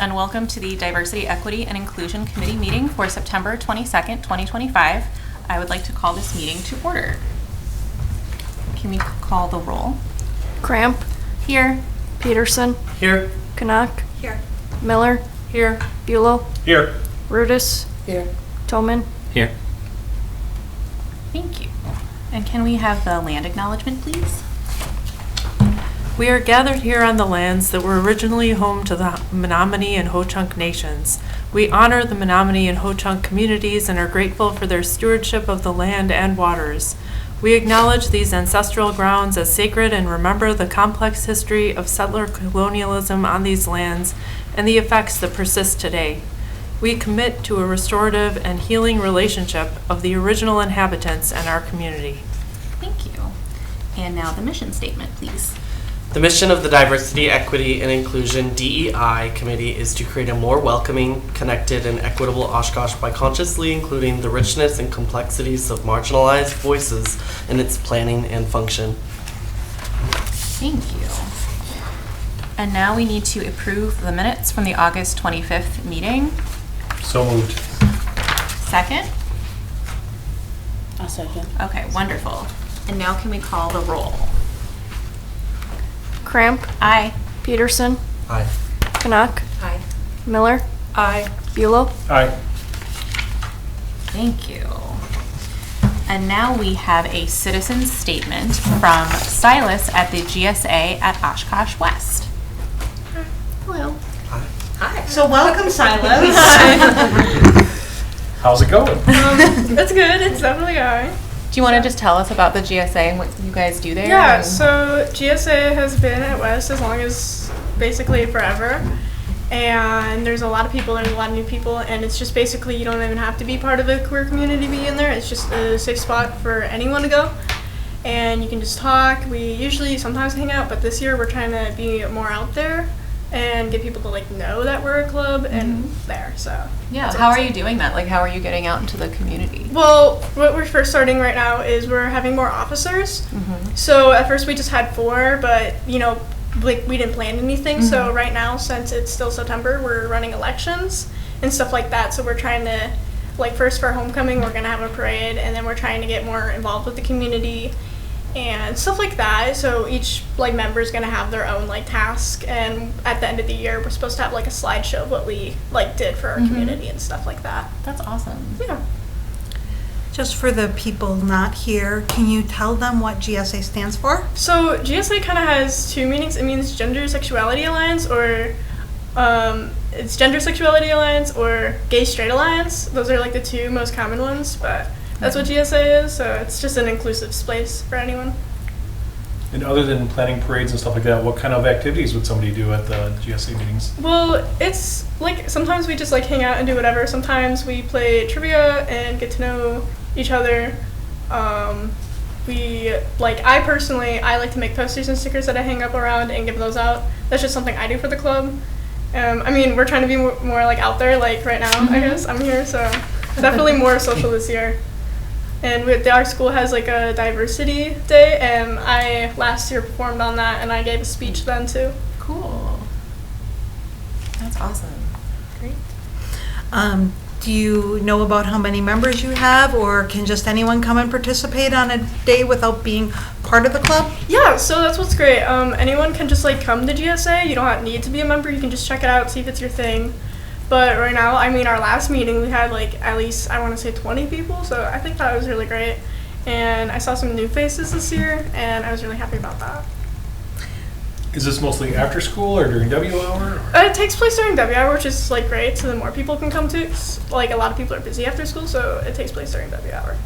and welcome to the Diversity, Equity, and Inclusion Committee meeting for September 22nd, 2025. I would like to call this meeting to order. Can we call the roll? Cramp. Here. Peterson. Here. Canuck. Here. Miller. Here. Bulow. Here. Rudis. Here. Toman. Here. Thank you. And can we have the land acknowledgement, please? We are gathered here on the lands that were originally home to the Menominee and Ho-Chunk nations. We honor the Menominee and Ho-Chunk communities and are grateful for their stewardship of the land and waters. We acknowledge these ancestral grounds as sacred and remember the complex history of settler colonialism on these lands and the effects that persist today. We commit to a restorative and healing relationship of the original inhabitants and our community. Thank you. And now the mission statement, please. The mission of the Diversity, Equity, and Inclusion DEI Committee is to create a more welcoming, connected, and equitable Oshkosh by consciously including the richness and complexities of marginalized voices in its planning and function. Thank you. And now we need to approve the minutes from the August 25th meeting. So moved. Second? I'll second. Okay, wonderful. And now can we call the roll? Cramp. Aye. Peterson. Aye. Canuck. Aye. Miller. Aye. Bulow. Aye. Thank you. And now we have a citizen statement from Silas at the GSA at Oshkosh West. Hello. Aye. Hi. So welcome, Silas. How's it going? It's good. It's definitely going. Do you want to just tell us about the GSA and what you guys do there? Yeah, and- so GSA has been at West as long as basically forever. And there's a lot of people, there's a lot of new people, and it's just basically you don't even have to be part of the queer community to be in there. It's just a safe spot for anyone to go. And you can just talk. We usually sometimes hang out, but this year we're trying to be more out there and get people to like know that we're a club and there. So Yeah, how are you doing that? Like, how are you getting out into the community? well, what we're first starting right now is we're having more officers. So at first we just had 4, but like we didn't plan anything. So right now, since it's still September, we're running elections and stuff like that. So we're trying to, like, first for homecoming, we're gonna have a parade, and then we're trying to get more involved with the community and stuff like that. So each like member is gonna have their own like task, and at the end of the year, we're supposed to have like a slideshow of what we like did for our community and stuff like that. That's awesome. Yeah. Just for the people not here, can you tell them what GSA stands for? So GSA kind of has 2 meanings. It means Gender Sexuality Alliance, or it's Gender Sexuality Alliance or Gay Straight Alliance. Those are like the 2 most common ones, but that's what GSA is. So it's just an inclusive space for anyone. And other than planning parades and stuff like that, what kind of activities would somebody do at the GSA meetings? Well, it's like sometimes we just like hang out and do whatever. Sometimes we play trivia and get to know each other. I personally like to make posters and stickers that I hang up around and give those out. That's just something I do for the club. We're trying to be more like out there, like right now, I guess. I'm here, so definitely more social this year. And our school has like a diversity day, and I last year performed on that, and I gave a speech then too. Cool. That's awesome. Great. Do you know about how many members you have, or can just anyone come and participate on a day without being part of the club? Yeah, so that's what's great. Anyone can just like come to GSA. You don't need to be a member. You can just check it out, see if it's your thing. But right now, our last meeting, we had like at least, I want to say 20 people. So I think that was really great. And I saw some new faces this year, and I was really happy about that. Is this mostly after school or during W hour? It takes place during W hour, which is like great, so the more people can come to. Like a lot of people are busy after school, so it takes place during W hour.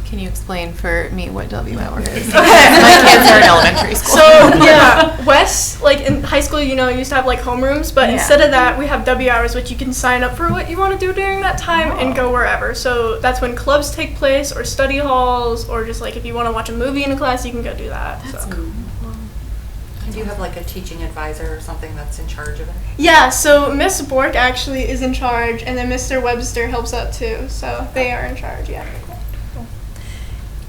Can you explain for me what W hour is? My kids are in elementary school. So yeah, West, like in high school, used to have like homerooms, but instead of that, we have W hours, which you can sign up for what you want to do during that time and go wherever. So that's when clubs take place, or study halls, or just like if you want to watch a movie in a class, you can go do that. That's so. cool. Do you have like a teaching advisor or something that's in charge of it? Yeah, so Miss Bork actually is in charge, and then Mr. Webster helps out too. So they are in charge, yeah.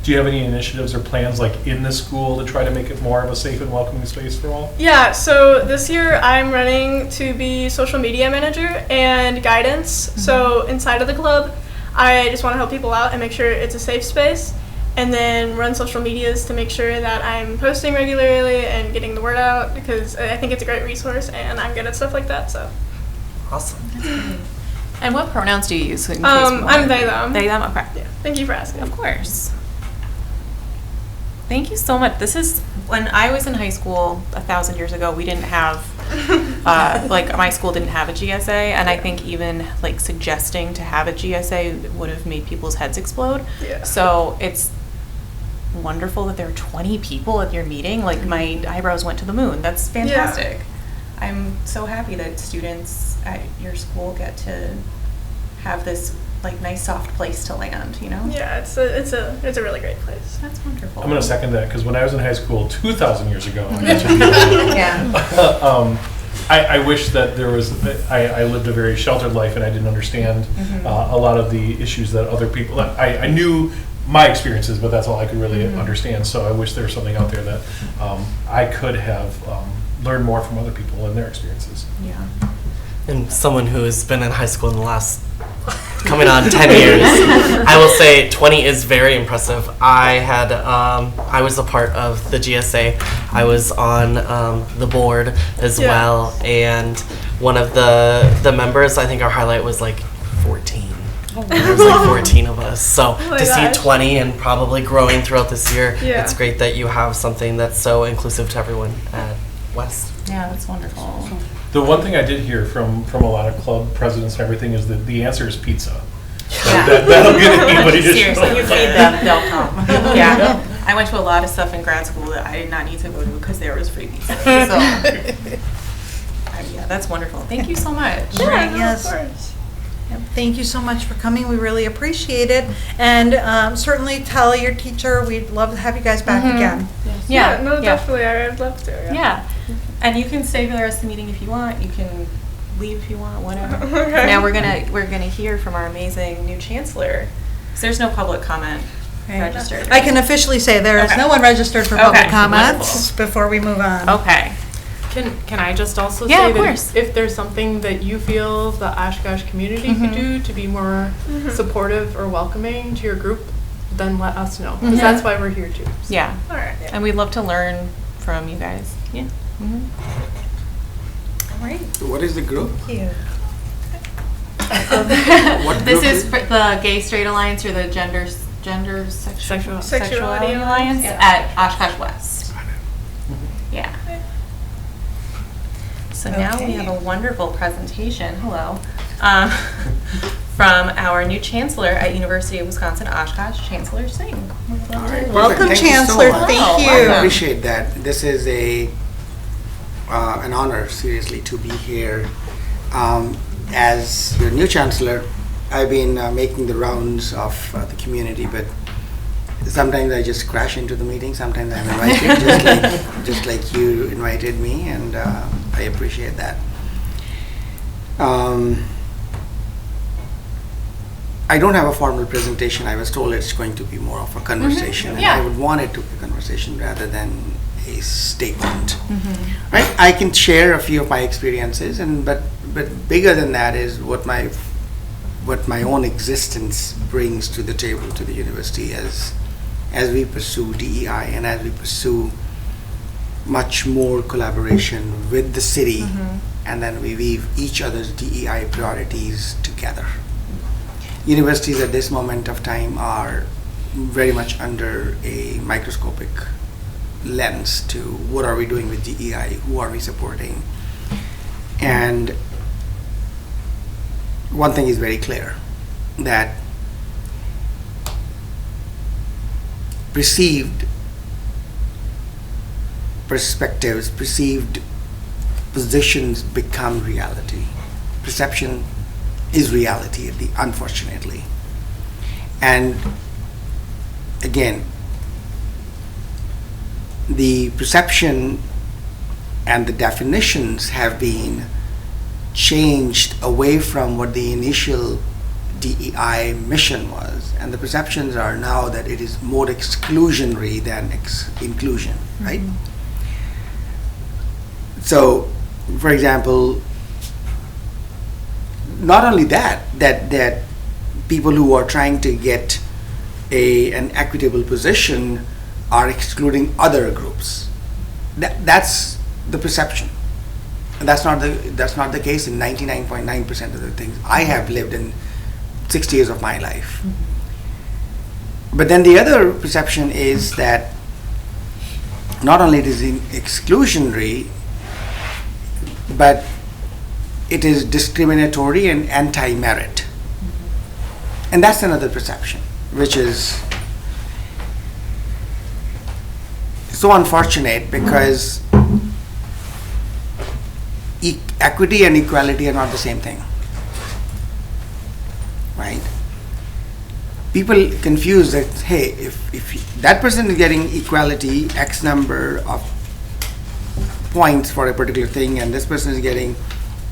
Do you have any initiatives or plans like in the school to try to make it more of a safe and welcoming space for all? Yeah, so this year I'm running to be social media manager and guidance. So inside of the club, I just want to help people out and make sure it's a safe space, and then run social medias to make sure that I'm posting regularly and getting the word out, because I think it's a great resource and I'm good at stuff like that. So Awesome. And what pronouns do you use? In case we I'm wanna- they them. They, them, okay. Yeah, thank you for asking. Of course. Thank you so much. This is, when I was in high school 1,000 years ago, we didn't have, like, my school didn't have a GSA, and I think even, like, suggesting to have a GSA would have made people's heads explode. Yeah. So it's wonderful that there are 20 people at your meeting. Like, my eyebrows went to the moon. That's fantastic. I'm so happy that students at your school get to have this, like, nice soft place to land, you know? Yeah, it's a really great place. That's wonderful. I'm going to second that because when I was in high school 2,000 years ago, that should be- Yeah. I wish that there was, I lived a very sheltered life and I didn't understand a lot of the issues that other people, I knew my experiences, but that's all I could really understand. So I wish there was something out there that I could have learned more from other people and their experiences. Yeah. And someone who has been in high school in the last coming on 10 years, I will say 20 is very impressive. I was a part of the GSA. I was on the board as well, and one of the members, I think our highlight was like 14. There was like 14 of us. So Oh my to gosh. see 20 and probably growing throughout this year, Yeah. it's great that you have something that's so inclusive to everyone at West. Yeah, that's wonderful. The one thing I did hear from a lot of club presidents and everything is that the answer is pizza. Yeah. That'll get anybody to Seriously, show you up. feed them, they'll come. Yeah. I went to a lot of stuff in grad school that I did not need to go to because there was free pizza. So, yeah, that's wonderful. Thank you so much. Right, no, yes. Of course. Thank you so much for coming. We really appreciate it. And certainly tell your teacher we'd love to have you guys back again. Yeah, No, yeah. definitely. I'd love to. Yeah. And you can stay for the rest of the meeting if you want. You can leave if you want, whatever. Okay. Now we're gonna hear from our amazing new chancellor. 'Cause there's no public comment registered. I can officially say there is Okay. no one registered for public Okay, comments before we move on. Okay. Can I just also Yeah, say of that course. if there's something that you feel the Oshkosh community could do to be more supportive or welcoming to your group, then let us know, because that's why we're here too. So. Yeah. All right. And we'd love to learn from you guys. Yeah. All right. What is the group? Thank you. What This group is for the Gay Straight Alliance or the Gender Sexuality Sexuality Alliance Alliance. at Oshkosh West. Yeah. So now we Okay. have a wonderful presentation, hello, from our new chancellor at University of Wisconsin-Oshkosh, Chancellor Singh. All right, Welcome, perfect. Thank you so Chancellor. much. Thank Oh, you. I welcome. appreciate that. This is an honor, seriously, to be here. As your new chancellor, I've been making the rounds of the community, but sometimes I just crash into the meeting. Sometimes I'm invited, just like you invited me, and I appreciate that. I don't have a formal presentation. I was told it's going to be more of a conversation, and Yeah. I would want it to be a conversation rather than a statement. Right? I can share a few of my experiences, but bigger than that is what my own existence brings to the table to the university as we pursue DEI and as we pursue much more collaboration with the city, and then we weave each other's DEI priorities together. Universities at this moment of time are very much under a microscopic lens to what are we doing with DEI, who are we supporting. And one thing is very clear, that perceived perspectives, perceived positions become reality. Perception is reality, unfortunately. And again, the perception and the definitions have been changed away from what the initial DEI mission was, and the perceptions are now that it is more exclusionary than inclusion, right? So, for example, not only that people who are trying to get an equitable position are excluding other groups. That's the perception. And that's not the case in 99.9% of the things I have lived in 60 years of my life. But then the other perception is that not only it is exclusionary, but it is discriminatory and anti-merit. And that's another perception, which is so unfortunate because equity and equality are not the same thing, right? People confuse that, hey, if that person is getting equality, X number of points for a particular thing, and this person is getting,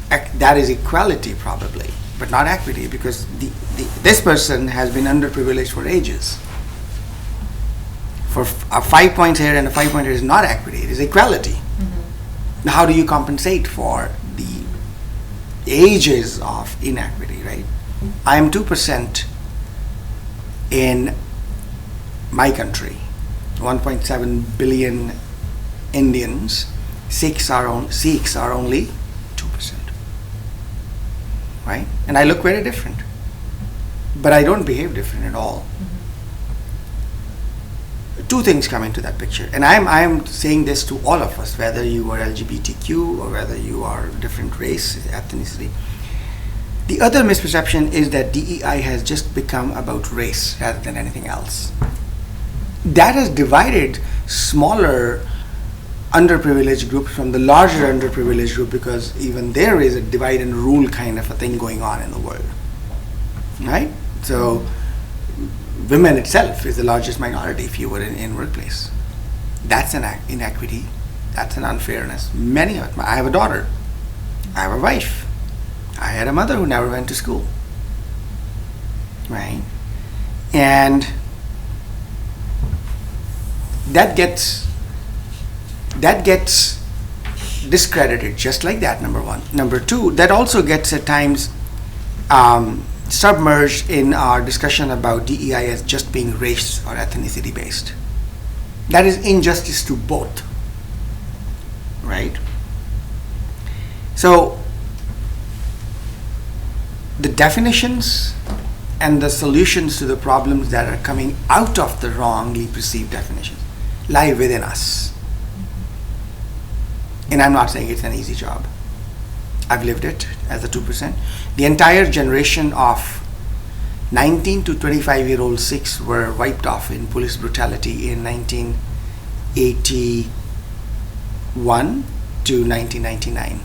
that is equality probably, but not equity, because this person has been underprivileged for ages. For 5 points here and a 5 point here is not equity, it is equality. Now, how do you compensate for the ages of inequity, right? I am 2% in my country, 1.7 billion Indians. Sikhs are only 2%, right? And I look very different, but I don't behave different at all. Two things come into that picture, and I am saying this to all of us, whether you are LGBTQ or whether you are different race, ethnicity. The other misperception is that DEI has just become about race rather than anything else. That has divided smaller underprivileged groups from the larger underprivileged group, because even there is a divide and rule kind of a thing going on in the world, right? So women itself is the largest minority, if you would, in workplace. That's an inequity. That's an unfairness. I have a daughter. I have a wife. I had a mother who never went to school, right? And that gets discredited just like that, number one. Number two, that also gets at times submerged in our discussion about DEI as just being race or ethnicity based. That is injustice to both, right? So the definitions and the solutions to the problems that are coming out of the wrongly perceived definitions lie within us. And I'm not saying it's an easy job. I've lived it as a 2%. The entire generation of 19 to 25-year-old Sikhs were wiped off in police brutality in 1981 to 1999.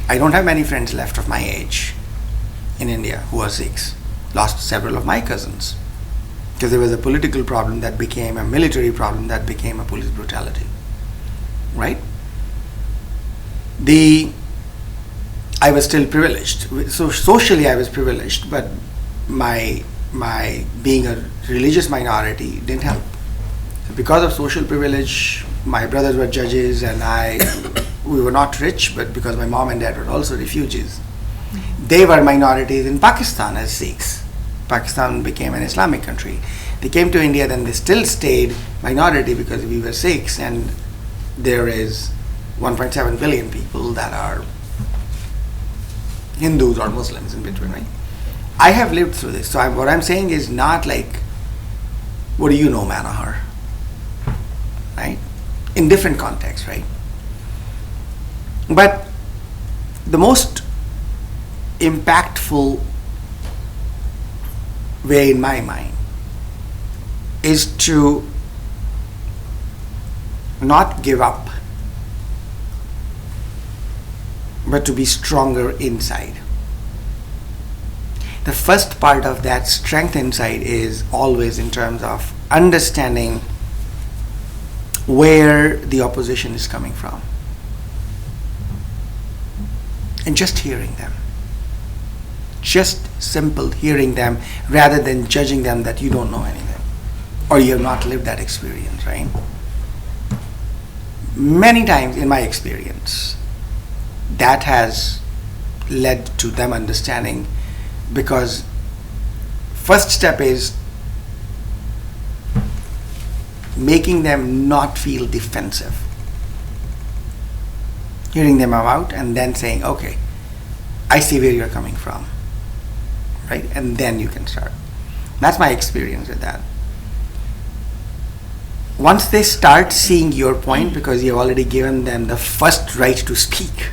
I don't have many friends left of my age in India who are Sikhs. Lost several of my cousins because there was a political problem that became a military problem that became a police brutality, right? I was still privileged. So socially I was privileged, but my being a religious minority didn't help. So because of social privilege, my brothers were judges and we were not rich, but because my mom and dad were also refugees. They were minorities in Pakistan as Sikhs. Pakistan became an Islamic country. They came to India, then they still stayed minority because we were Sikhs, and there is 1.7 billion people that are Hindus or Muslims in between, right? I have lived through this. So what I'm saying is not like, what do you know, Manohar? Right? In different contexts, right? But the most impactful way in my mind is to not give up, but to be stronger inside. The first part of that strength inside is always in terms of understanding where the opposition is coming from and just hearing them. just simple hearing them rather than judging them that you don't know anything or you have not lived that experience, right? Many times in my experience, that has led to them understanding, because first step is making them not feel defensive. Hearing them out and then saying, okay, I see where you're coming from, right? And then you can start. That's my experience with that. Once they start seeing your point, because you've already given them the first right to speak,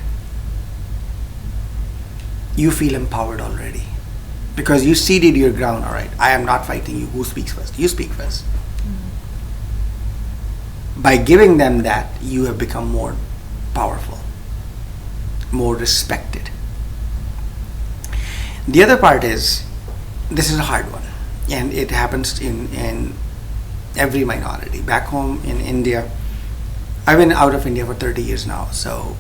you feel empowered already. Because you ceded your ground, all right, I am not fighting you. Who speaks first? You speak first. By giving them that, you have become more powerful, more respected. The other part is, this is a hard one, and it happens in every minority. Back home in India, I've been out of India for 30 years now, so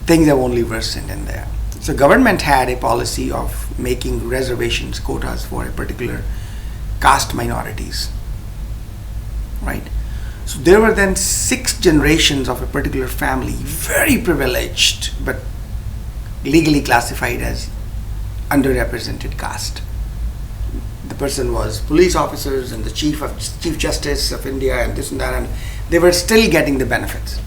things have only worsened in there. So government had a policy of making reservations, quotas for a particular caste minorities, right? So there were then 6 generations of a particular family, very privileged, but legally classified as underrepresented caste. The person was police officers and the chief justice of India and this and that, and they were still getting the benefits.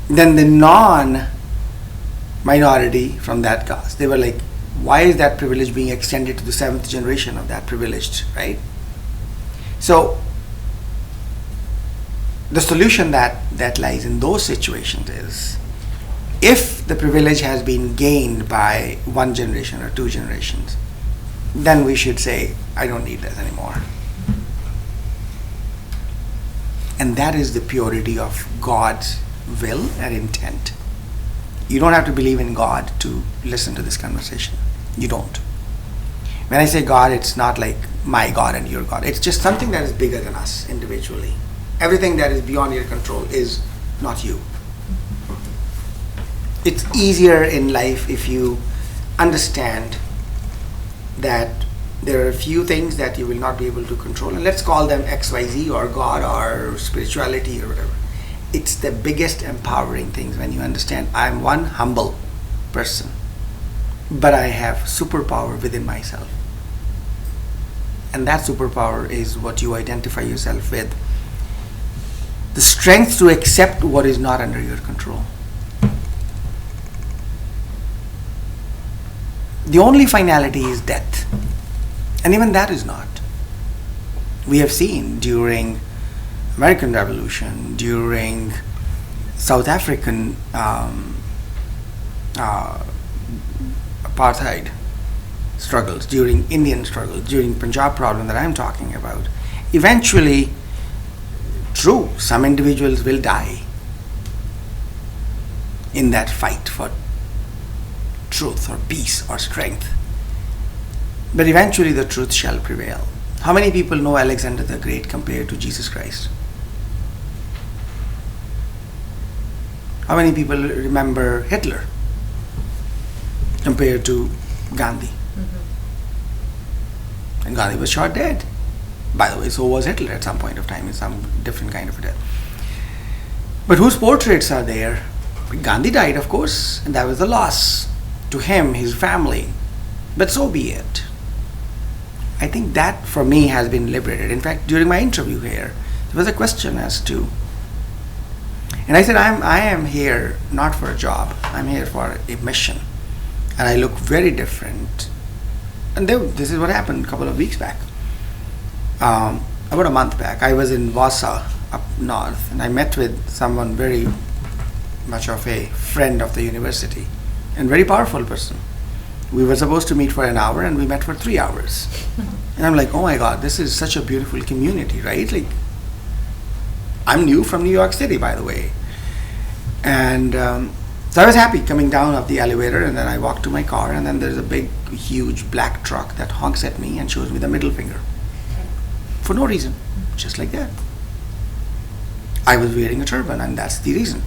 Then the non-minority from that caste, they were like, why is that privilege being extended to the 7th generation of that privileged, right? So the solution that lies in those situations is, if the privilege has been gained by 1 generation or 2 generations, then we should say, I don't need this anymore. And that is the purity of God's will and intent. You don't have to believe in God to listen to this conversation. You don't. When I say God, it's not like my God and your God. It's just something that is bigger than us individually. Everything that is beyond your control is not you. It's easier in life if you understand that there are a few things that you will not be able to control, and let's call them XYZ or God or spirituality or whatever. It's the biggest empowering things when you understand I'm one humble person, but I have superpower within myself. And that superpower is what you identify yourself with. The strength to accept what is not under your control. The only finality is death. And even that is not. We have seen during American Revolution, during South African apartheid struggles, during Indian struggles, during Punjab problem that I'm talking about, eventually, true, some individuals will die in that fight for truth or peace or strength. But eventually the truth shall prevail. How many people know Alexander the Great compared to Jesus Christ? How many people remember Hitler compared to Gandhi? And Gandhi was shot dead. By the way, so was Hitler at some point of time in some different kind of a death. But whose portraits are there? Gandhi died, of course, and that was the loss to him, his family. But so be it. I think that for me has been liberated. In fact, during my interview here, there was a question as to, and I said, I am here not for a job. I'm here for a mission. And I look very different. And this is what happened a couple of weeks back. About a month back, I was in Vasa up north, and I met with someone very much of a friend of the university and very powerful person. We were supposed to meet for an hour and we met for 3 hours. And I'm like, oh my God, this is such a beautiful community, right? Like, I'm new from New York City, by the way. And so I was happy coming down off the elevator, and then I walked to my car, and then there's a big, huge black truck that honks at me and shows me the middle finger. For no reason, just like that. I was wearing a turban, and that's the reason.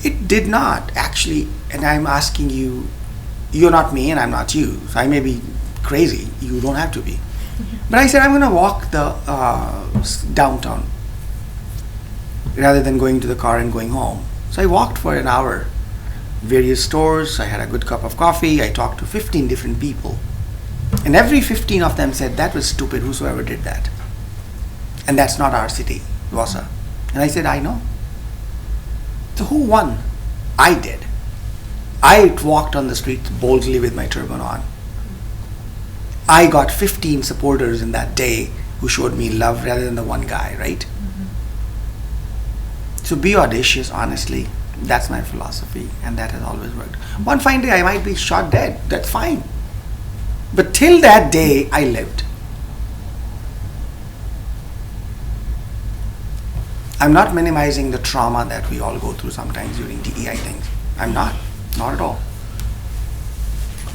It did not, actually. And I'm asking you, you're not me and I'm not you. So I may be crazy. You don't have to be. But I said, I'm going to walk the downtown rather than going to the car and going home. So I walked for an hour, various stores. I had a good cup of coffee. I talked to 15 different people. And every 15 of them said, that was stupid, whosoever did that. And that's not our city, Vasa. And I said, I know. So who won? I did. I walked on the streets boldly with my turban on. I got 15 supporters in that day who showed me love rather than the one guy, right? So be audacious, honestly. That's my philosophy, and that has always worked. One fine day I might be shot dead. That's fine. But till that day, I lived. I'm not minimizing the trauma that we all go through sometimes during DEI things. I'm not at all.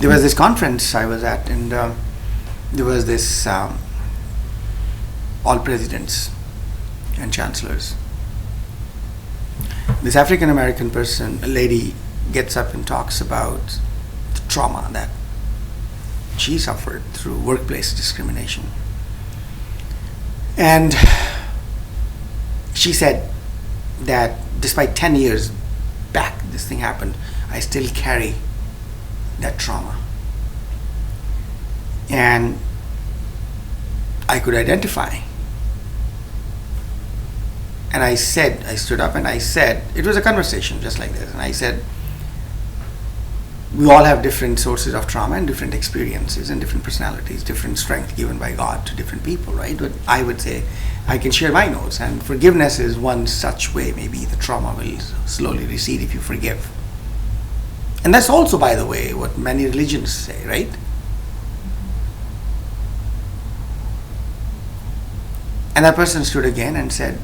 There was this conference I was at, and there was this all presidents and chancellors. This African American person, a lady, gets up and talks about the trauma that she suffered through workplace discrimination. And she said that despite 10 years back this thing happened, I still carry that trauma. And I could identify. And I stood up and I said, it was a conversation just like this, and I said, we all have different sources of trauma and different experiences and different personalities, different strength given by God to different people, right? But I would say, I can share my notes, and forgiveness is one such way. Maybe the trauma will slowly recede if you forgive. And that's also, by the way, what many religions say, right? And that person stood again and said,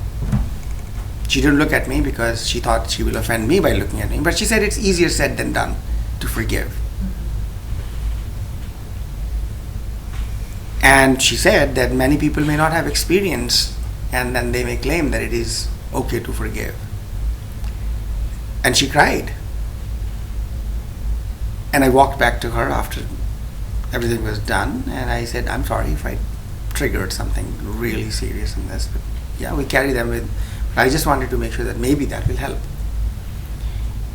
she didn't look at me because she thought she will offend me by looking at me, but she said it's easier said than done to forgive. And she said that many people may not have experience, and then they may claim that it is okay to forgive. And she cried. And I walked back to her after everything was done, and I said, I'm sorry if I triggered something really serious in this, but yeah, we carry them with. I just wanted to make sure that maybe that will help.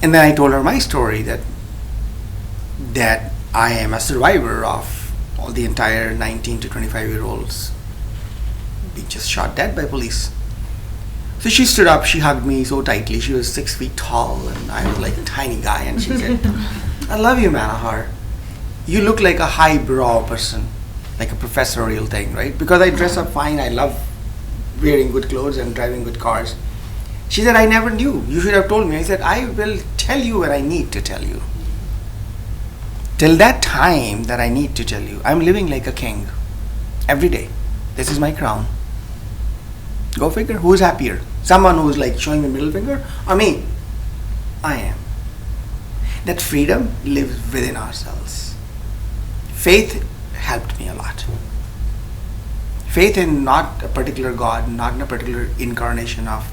And then I told her my story, that I am a survivor of all the entire 19 to 25-year-olds being just shot dead by police. So she stood up, she hugged me so tightly. She was 6 feet tall and I was like a tiny guy, and she said, I love you, Manohar. You look like a highbrow person, like a professorial thing, right? Because I dress up fine, I love wearing good clothes and driving good cars. She said, I never knew. You should have told me. I said, I will tell you when I need to tell you. Till that time that I need to tell you, I'm living like a king every day. This is my crown. Go figure, who's happier? Someone who's like showing the middle finger, or me? I am. That freedom lives within ourselves. Faith helped me a lot. Faith in not a particular God, not in a particular incarnation of,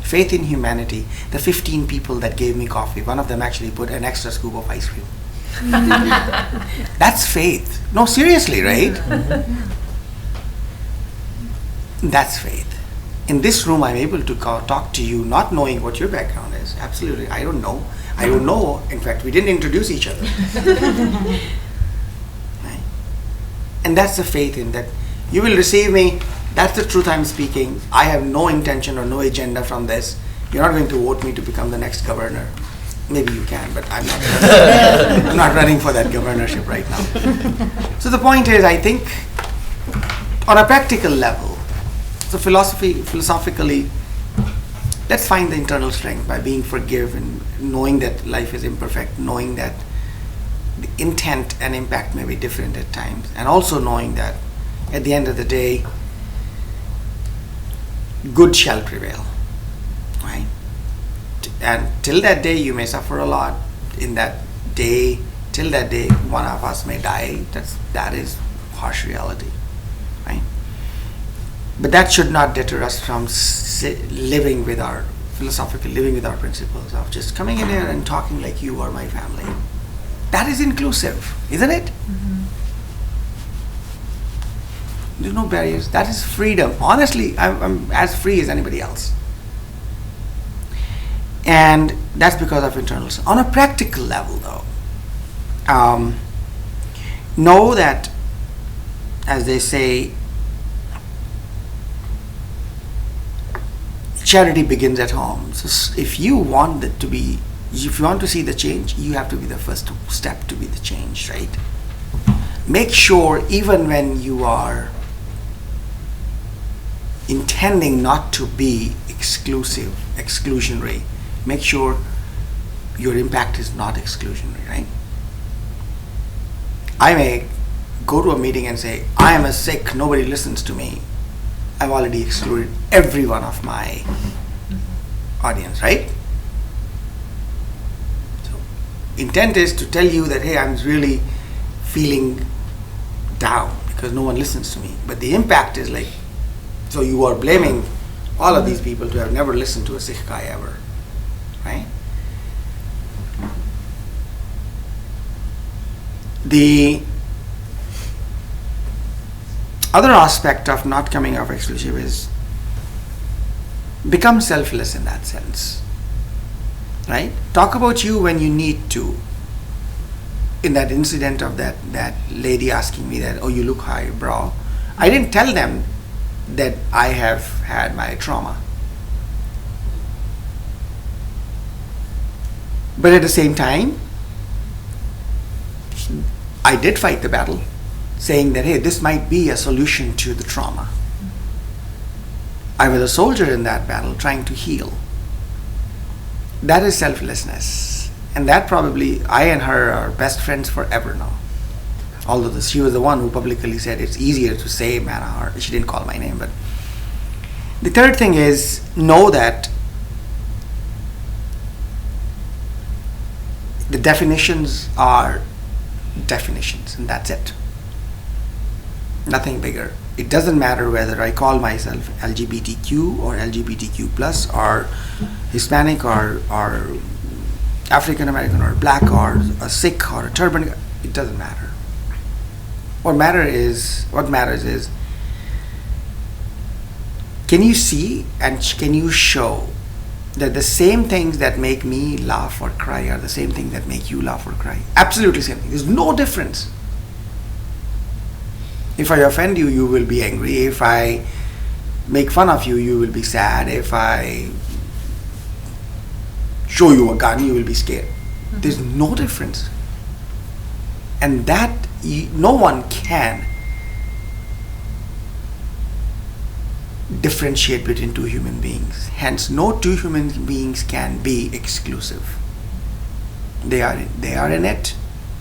faith in humanity. The 15 people that gave me coffee, one of them actually put an extra scoop of ice cream. That's faith. No, seriously, right? That's faith. In this room, I'm able to talk to you not knowing what your background is. Absolutely. I don't know. I don't know. In fact, we didn't introduce each other. Right? And that's the faith in that you will receive me. That's the truth I'm speaking. I have no intention or no agenda from this. You're not going to vote me to become the next governor. Maybe you can, but I'm not. I'm not running for that governorship right now. So the point is, I think, on a practical level, so philosophically, let's find the internal strength by being forgiven, knowing that life is imperfect, knowing that the intent and impact may be different at times, and also knowing that at the end of the day, good shall prevail, right? And till that day, you may suffer a lot. In that day, till that day, one of us may die. That is harsh reality, right? But that should not deter us from living with our philosophical living with our principles of just coming in here and talking like you are my family. That is inclusive, isn't it? There's no barriers. That is freedom. Honestly, I'm as free as anybody else. And that's because of internals. On a practical level, though, know that, as they say, charity begins at home. So if you want it to be, if you want to see the change, you have to be the first step to be the change, right? Make sure, even when you are intending not to be exclusionary, make sure your impact is not exclusionary, right? I may go to a meeting and say, I am a Sikh, nobody listens to me. I've already excluded every one of my audience, right? So, intent is to tell you that, hey, I'm really feeling down because no one listens to me. But the impact is like, so you are blaming all of these people to have never listened to a Sikh guy ever, right? The other aspect of not coming off exclusive is become selfless in that sense, right? Talk about you when you need to. In that incident of that lady asking me that, oh, you look high, bro. I didn't tell them that I have had my trauma. But at the same time, I did fight the battle, saying that, hey, this might be a solution to the trauma. I was a soldier in that battle trying to heal. That is selflessness. And that probably, I and her are best friends forever now. Although she was the one who publicly said it's easier to say Manahar. She didn't call my name. But the third thing is, know that the definitions are definitions, and that's it. Nothing bigger. It doesn't matter whether I call myself LGBTQ or LGBTQ plus or Hispanic or African American or black or a Sikh or a turban. It doesn't matter. What matters is, can you see and can you show that the same things that make me laugh or cry are the same things that make you laugh or cry? Absolutely same thing. There's no difference. If I offend you, you will be angry. If I make fun of you, you will be sad. If I show you a gun, you will be scared. There's no difference. And that no one can differentiate between two human beings. Hence, no two human beings can be exclusive. They are in it.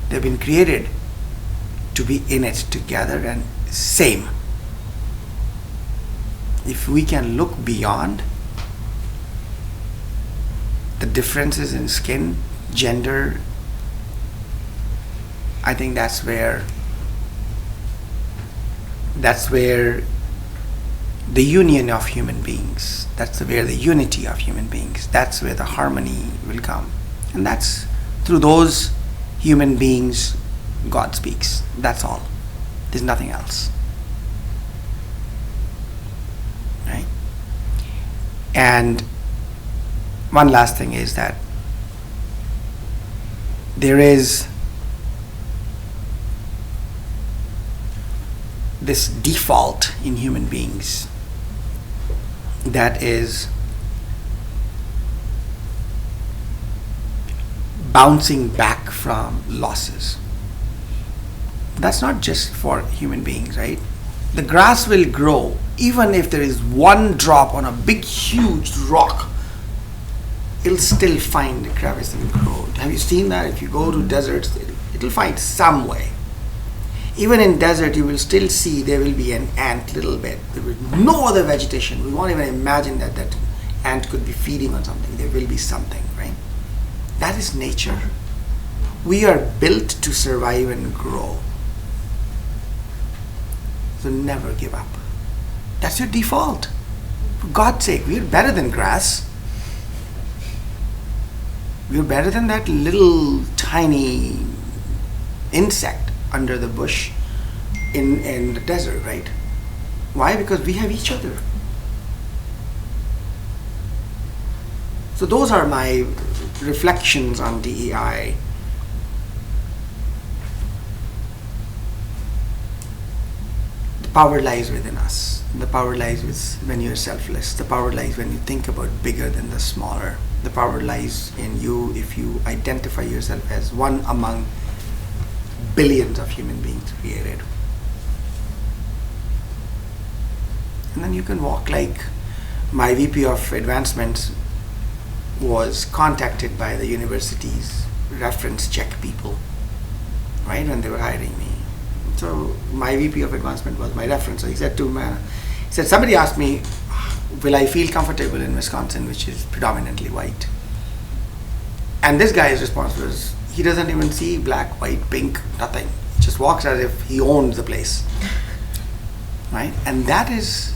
They've been created to be in it together and same. If we can look beyond the differences in skin, gender, I think that's where the union of human beings, that's where the unity of human beings, that's where the harmony will come. And that's through those human beings God speaks. That's all. There's nothing else. Right? And one last thing is that there is this default in human beings that is bouncing back from losses. That's not just for human beings, right? The grass will grow even if there is one drop on a big huge rock. It'll still find a crevice and grow. Have you seen that? If you go to deserts, it'll find some way. Even in desert, you will still see there will be an ant little bit. There will be no other vegetation. We won't even imagine that ant could be feeding on something. There will be something, right? That is nature. We are built to survive and grow. So never give up. That's your default. For God's sake, we are better than grass. We're better than that little tiny insect under the bush in the desert, right? Why? Because we have each other. So those are my reflections on DEI. The power lies within us. The power lies when you're selfless. The power lies when you think about bigger than the smaller. The power lies in you if you identify yourself as one among billions of human beings created. And then you can walk like my VP of advancements was contacted by the university's reference check people, right, when they were hiring me. So my VP of advancement was my reference. So he said to me, he said, somebody asked me, will I feel comfortable in Wisconsin, which is predominantly white? And this guy's response was, he doesn't even see black, white, pink, nothing. He just walks as if he owns the place, right? And that is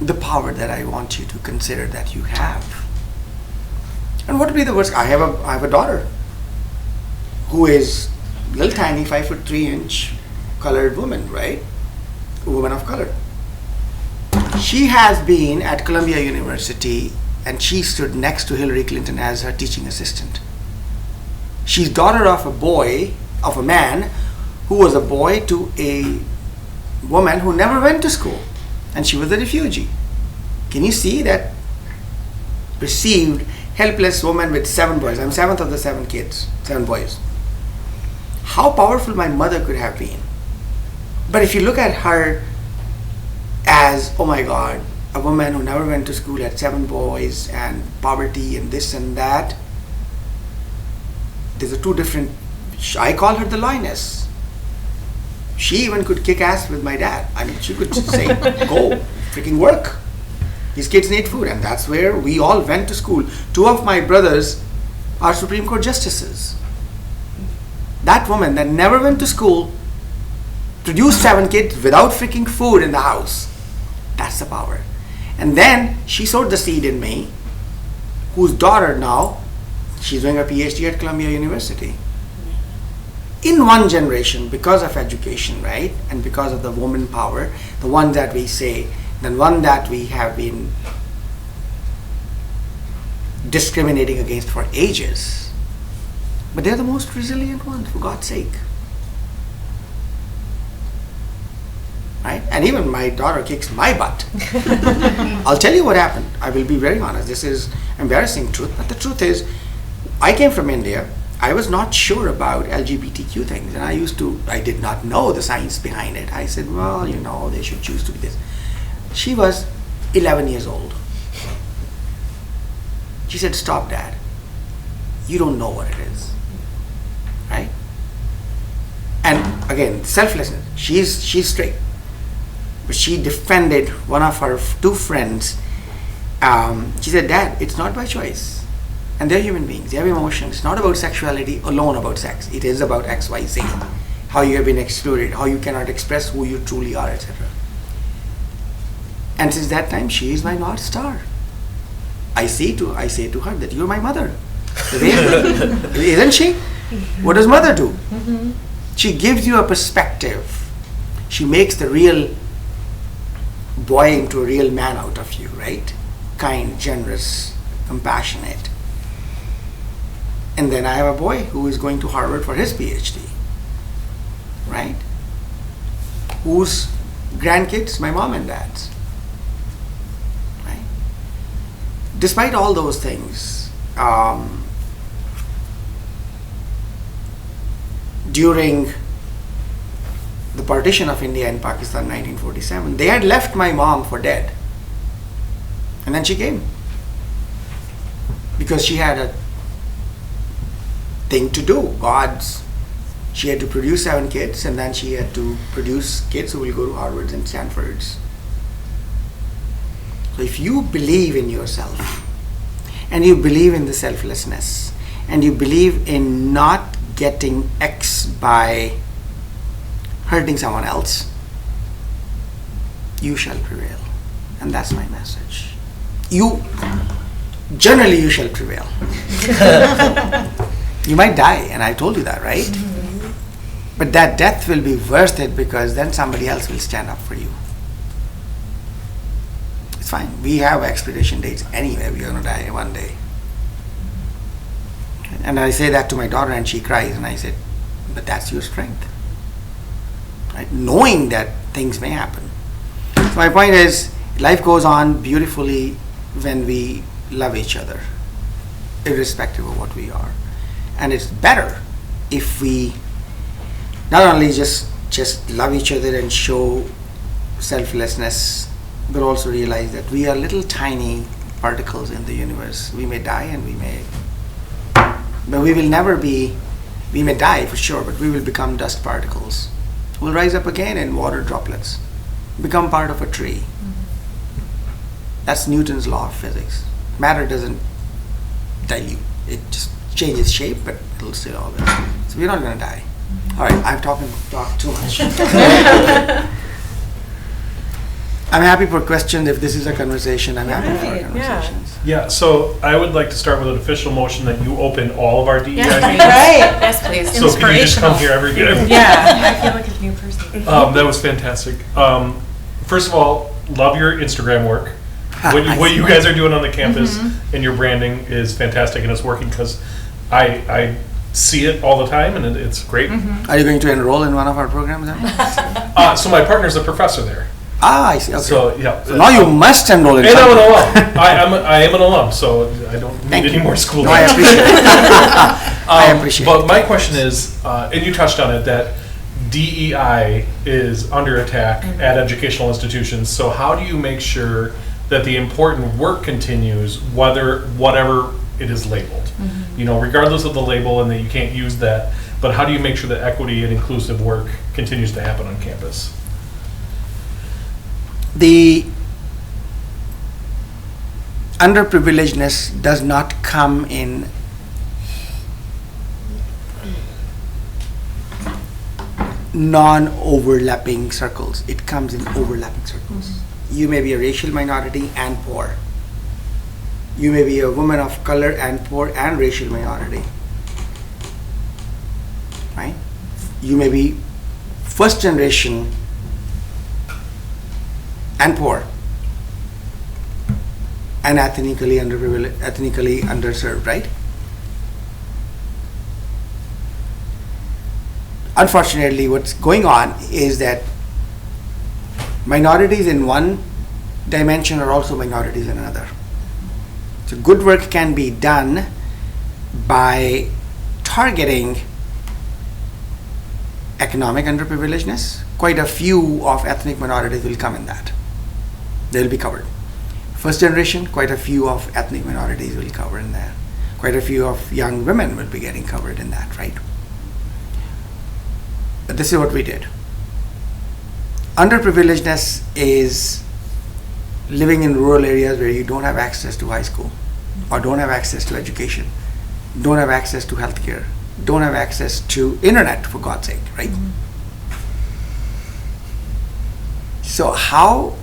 the power that I want you to consider that you have. And what would be the worst? I have a daughter who is little tiny, 5'3" colored woman, right? A woman of color. She has been at Columbia University and she stood next to Hillary Clinton as her teaching assistant. She's daughter of a man who was a boy to a woman who never went to school, and she was a refugee. Can you see that perceived helpless woman with 7 boys? I'm 7th of the 7 kids, 7 boys. How powerful my mother could have been. But if you look at her as, oh my God, a woman who never went to school, had 7 boys and poverty and this and that, there's a two different, I call her the lioness. She even could kick ass with my dad. I mean, she could just say, go, freaking work. These kids need food. And that's where we all went to school. 2 of my brothers are Supreme Court justices. That woman that never went to school produced 7 kids without freaking food in the house. That's the power. And then she sowed the seed in me, whose daughter now, she's doing a PhD at Columbia University. In one generation, because of education, right, and because of the woman power, the one that we say, the one that we have been discriminating against for ages, but they're the most resilient ones, for God's sake. Right? And even my daughter kicks my butt. I'll tell you what happened. I will be very honest. This is embarrassing truth, but the truth is, I came from India. I was not sure about LGBTQ things, and I did not know the science behind it. I said, well, they should choose to be this. She was 11 years old. She said, stop, Dad. You don't know what it is. Right? And again, selflessness. She's straight. But she defended one of her 2 friends. She said, Dad, it's not by choice. And they're human beings. They have emotions. It's not about sexuality alone, about sex. It is about X, Y, Z. How you have been excluded, how you cannot express who you truly are, etc. And since that time, she is my North Star. I say to her that you're my mother. Isn't she? What does mother do? Mm-hmm. She gives you a perspective. She makes the real boy into a real man out of you, right? Kind, generous, compassionate. And then I have a boy who is going to Harvard for his PhD, right? Whose grandkids, my mom and dad's, right? Despite all those things, during the partition of India and Pakistan in 1947, they had left my mom for dead. And then she came. Because she had a thing to do. She had to produce 7 kids, and then she had to produce kids who will go to Harvards and Stanfords. So if you believe in yourself, and you believe in the selflessness, and you believe in not getting X by hurting someone else, you shall prevail. And that's my message. generally you shall prevail. You might die, and I told you that, right? But that death will be worth it because then somebody else will stand up for you. It's fine. We have expiration dates anyway. We're going to die one day. And I say that to my daughter and she cries, and I said, but that's your strength. Right? Knowing that things may happen. So my point is, life goes on beautifully when we love each other, irrespective of what we are. And it's better if we not only just love each other and show selflessness, but also realize that we are little tiny particles in the universe. We may die and but we will never be, we may die for sure, but we will become dust particles. We'll rise up again in water droplets, become part of a tree. That's Newton's law of physics. Matter doesn't dilute. It just changes shape, but it'll still always. So we're not going to die. All right, I've talked too much. I'm happy for questions. If this is a conversation, I'm happy for conversations. Yeah, so I would like to start with an official motion that you open all of our DEI meetings. Yes, please. So can you just come here every day? Yeah, I feel like a new person. That was fantastic. First of all, love your Instagram work. What you guys are doing on the campus and your branding is fantastic, and it's working because I see it all the time, and it's great. Are you going to enroll in one of our programs then? So my partner's a professor there. Ah, I see. Okay. So yeah. So now you must enroll in And I'm something. an alum. I am an alum, so I don't need any more school. No, I appreciate it. I appreciate But it. my question is, and you touched on it, that DEI is under attack at educational institutions. So how do you make sure that the important work continues, whatever it is labeled? You know, regardless of the label, and that you can't use that. But how do you make sure that equity and inclusive work continues to happen on campus? The underprivilegedness does not come in non-overlapping circles. It comes in overlapping circles. You may be a racial minority and poor. You may be a woman of color and poor and racial minority. Right? You may be first generation and poor and ethnically underserved, right? Unfortunately, what's going on is that minorities in one dimension are also minorities in another. So good work can be done by targeting economic underprivilegedness. Quite a few of ethnic minorities will come in that. They'll be covered. First generation, quite a few of ethnic minorities will cover in that. Quite a few of young women will be getting covered in that, right? But this is what we did. Underprivilegedness is living in rural areas where you don't have access to high school, or don't have access to education, don't have access to healthcare, don't have access to internet, for God's sake, right? So how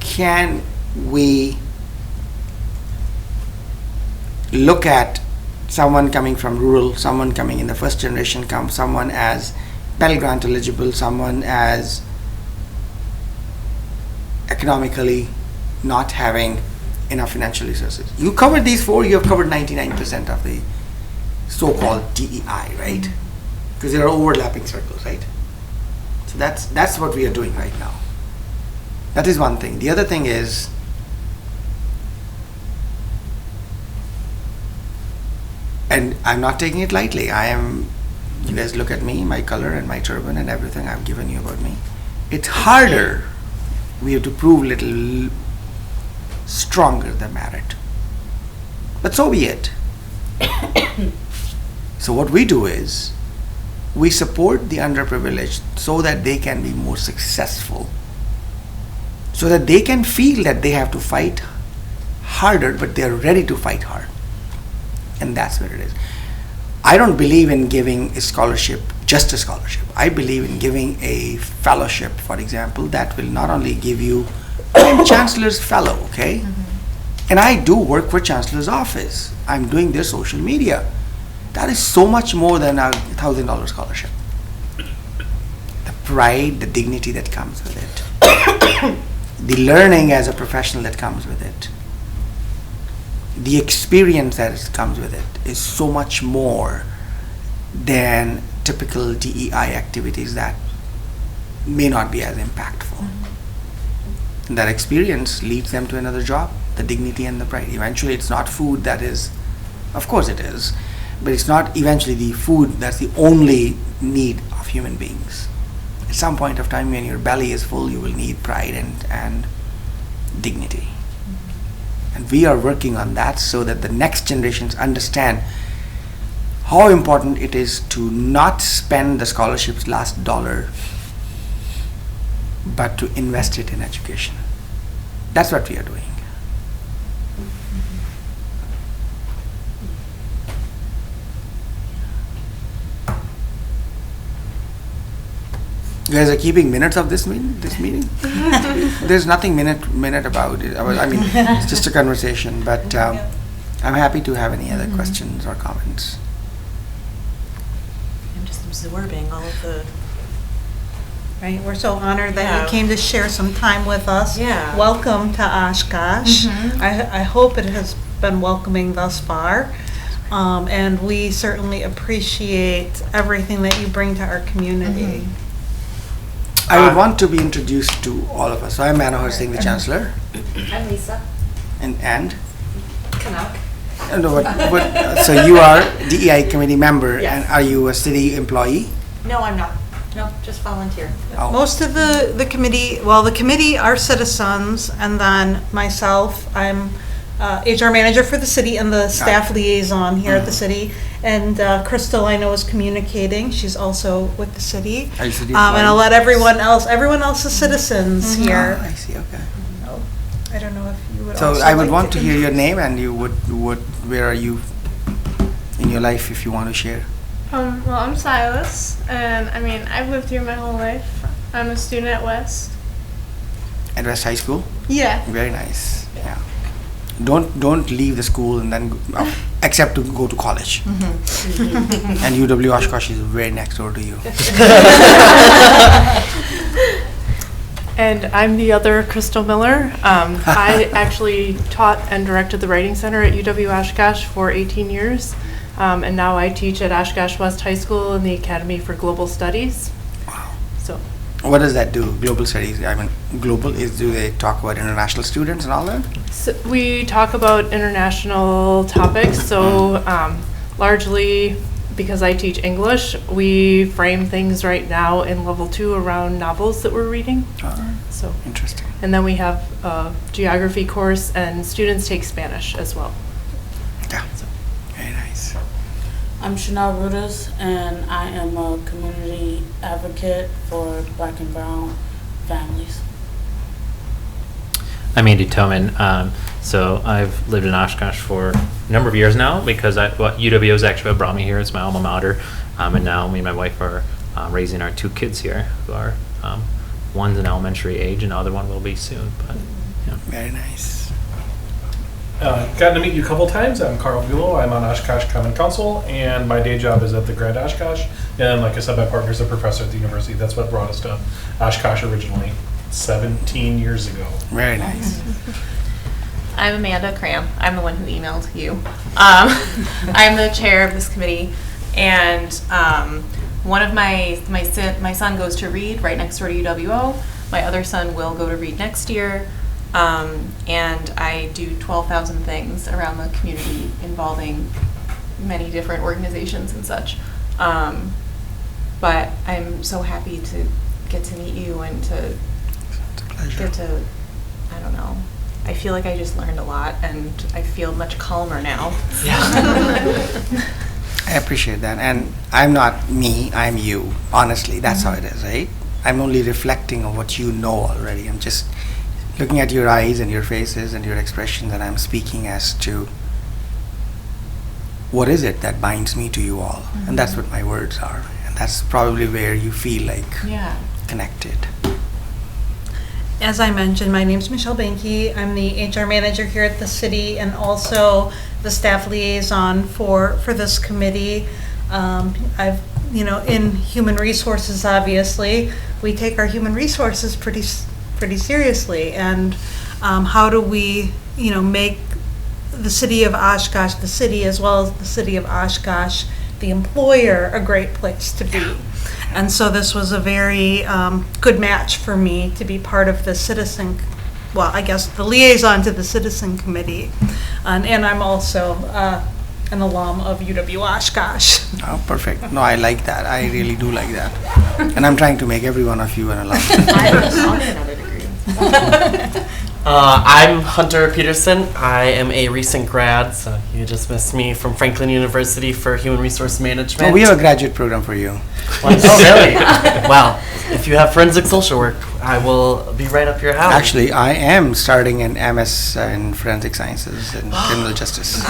can we look at someone coming from rural, someone coming in the first generation, someone as Pell Grant eligible, someone as economically not having enough financial resources? You covered these four, you have covered 99% of the so-called DEI, right? Because there are overlapping circles, right? So that's what we are doing right now. That is one thing. The other thing is, and I'm not taking it lightly, you guys look at me, my color and my turban and everything I've given you about me. It's harder. We have to prove little stronger the merit. But so be it. So what we do is, we support the underprivileged so that they can be more successful, so that they can feel that they have to fight harder, but they're ready to fight hard. And that's what it is. I don't believe in giving a scholarship, just a scholarship. I believe in giving a fellowship, for example, that will not only give you, I'm Chancellor's Fellow, okay? And I do work for Chancellor's office. I'm doing their social media. That is so much more than a $1,000 scholarship. The pride, the dignity that comes with it. The learning as a professional that comes with it. The experience that comes with it is so much more than typical DEI activities that may not be as impactful. And that experience leads them to another job, the dignity and the pride. Eventually, it's not food that is, of course it is, but it's not eventually the food that's the only need of human beings. At some point of time, when your belly is full, you will need pride and dignity. And we are working on that so that the next generations understand how important it is to not spend the scholarship's last dollar, but to invest it in education. That's what we are doing. You guys are keeping minutes of this meeting? There's nothing minute about it. I mean, it's just a conversation, but I'm happy to have any other questions or comments. I'm just absorbing all of the. Right, we're so honored that Yeah. you came to share some time with us. Yeah. Welcome to Oshkosh. I hope it has been welcoming thus far. And we certainly appreciate everything that you bring to our community. I would want to be introduced to all of us. So I'm Manohar Singh, the Chancellor. I'm Lisa And Canuck. no, so you are DEI committee member, Yes. and are you a city employee? No, I'm not. No, just volunteer. Oh. Most of the committee are citizens, and then myself, I'm HR manager for the city and the staff liaison here at the city. And Crystal, I know, is communicating. She's also with the city. Are you city And I'll employee? let everyone else is citizens here. Oh, I see, okay. I don't know if you would So also I would like want to hear your name, and you would where are you in your life, if you want to share? Well, I'm Silas, and I mean, I've lived here my whole life. I'm a student at West. At West High School? Yeah. Very nice. Yeah. Don't leave the school and then except to go to college. And UW Oshkosh is very next door to you. And I'm the other Crystal Miller. I actually taught and directed the Writing Center at UW Oshkosh for 18 years. And now I teach at Oshkosh West High School in the Academy for Global Studies. Wow. So What does that do? Global studies. I mean, global is, do they talk about international students and all that? So we talk about international topics, so largely because I teach English, we frame things right now in level 2 around novels that we're reading. So, Interesting. and then we have a geography course, and students take Spanish as well. Yeah. Very nice. I'm Chanel Rudas, and I am a community advocate for Black and Brown families. I'm Andy Toman. So I've lived in Oshkosh for a number of years now because UW is actually what brought me here. It's my alma mater. And now me and my wife are raising our 2 kids here who are, one's in elementary age and the other one will be soon. But, yeah. Very nice. Gotten to meet you a couple times. I'm Carl Bulow. I'm on Oshkosh Common Council, and my day job is at the Grand Oshkosh. And like I said, my partner's a professor at the university. That's what brought us to Oshkosh originally 17 years ago. Very nice. I'm Amanda Cram. I'm the one who emailed you. I'm the chair of this committee, and one of my son goes to Reed right next door to UWO. My other son will go to Reed next year, and I do 12,000 things around the community involving many different organizations and such. But I'm so happy to get to meet you and to It's a pleasure. get to, I don't know. I feel like I just learned a lot, and I feel much calmer now. I appreciate that. And I'm not me, I'm you. Honestly, that's how it is, right? I'm only reflecting on what you know already. I'm just looking at your eyes and your faces and your expressions, and I'm speaking as to what is it that binds me to you all. And that's what my words are. And that's probably where you feel like Yeah. connected. As I mentioned, my name's Michelle Banky. I'm the HR manager here at the city and also the staff liaison for this committee. I've, in human resources, obviously, we take our human resources pretty seriously. And how do we, make the city of Oshkosh, the city as well as the city of Oshkosh, the employer, a great place to be. And so this was a very good match for me to be part of the the liaison to the citizen committee. And I'm also an alum of UW Oshkosh. Oh, perfect. No, I like that. I really do like that. And I'm trying to make every one of you an alum. I'll get another degree. I'm Hunter Peterson. I am a recent grad, so you just missed me, from Franklin University for Human Resource Management. Oh, we have a graduate program for you. Oh, really? Wow. If you have forensic social work, I will be right up your alley. Actually, I am starting an MS in forensic sciences and criminal justice.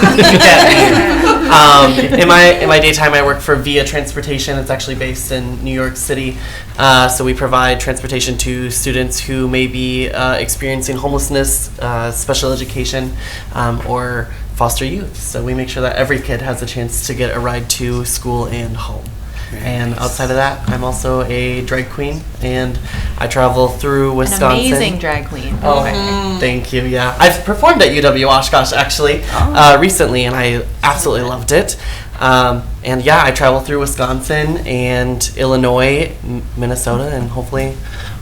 In my daytime, I work for Via Transportation. It's actually based in New York City. So we provide transportation to students who may be experiencing homelessness, special education, or foster youth. So we make sure that every kid has a chance to get a ride to school and home. And outside of that, I'm also a drag queen, and I travel through Wisconsin. An amazing drag queen. Oh, thank you. Yeah, I've performed at UW Oshkosh actually recently, and I absolutely loved it. And yeah, I travel through Wisconsin and Illinois, Minnesota, and hopefully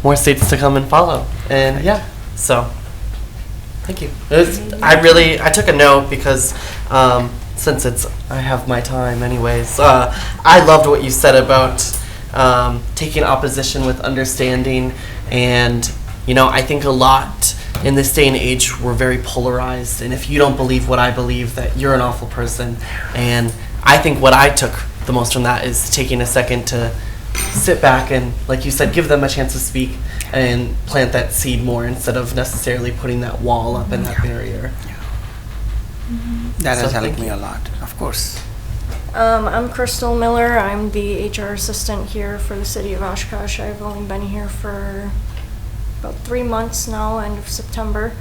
more states to come and follow. And yeah, so thank you. I took a note because. Since I have my time anyways, I loved what you said about taking opposition with understanding, and I think a lot in this day and age we're very polarized, and if you don't believe what I believe, that you're an awful person. And I think what I took the most from that is taking a second to sit back and, like you said, give them a chance to speak and plant that seed more instead of necessarily putting that wall up and that barrier. That has So helped thank me you. a lot, of course. I'm Crystal Miller. I'm the HR assistant here for the city of Oshkosh. I've only been here for about 3 months now, end of September.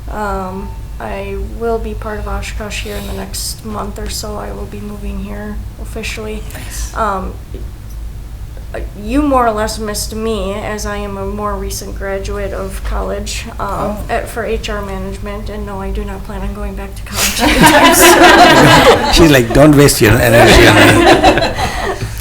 I will be part of Oshkosh here in the next month or so. I will be moving here officially. Nice. You more or less missed me, as I am a more recent graduate of college for HR management, and no, I do not plan on going back to college anytime soon. She's like, don't waste your energy on me.